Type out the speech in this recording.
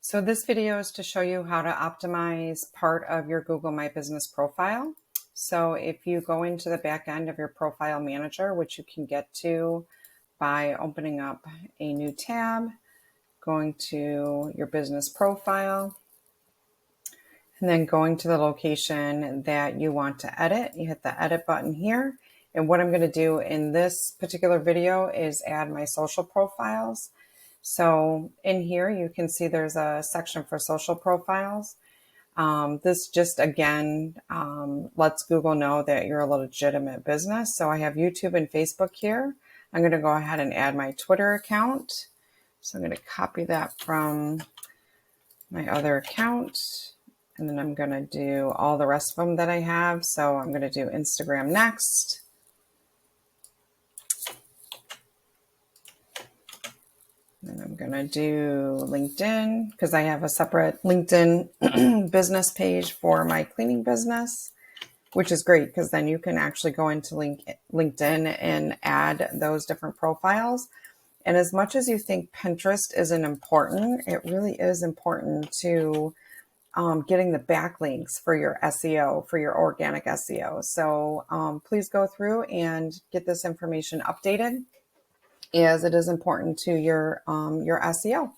So this video is to show you how to optimize part of your Google My Business profile. So if you go into the back end of your profile manager, which you can get to by opening up a new tab, going to your business profile, and then going to the location that you want to edit, you hit the edit button here. And what I'm going to do in this particular video is add my social profiles. So in here, you can see there's a section for social profiles. This just, again, lets Google know that you're a legitimate business. So I have YouTube and Facebook here. I'm going to go ahead and add my Twitter account. So I'm going to copy that from my other account. And then I'm going to do all the rest of them that I have. So I'm going to do Instagram next. And I'm going to do LinkedIn because I have a separate LinkedIn business page for my cleaning business, which is great because then you can actually go into LinkedIn and add those different profiles. And as much as you think Pinterest isn't important, it really is important to getting the backlinks for your SEO, for your organic SEO. So please go through and get this information updated, as it is important to your SEO.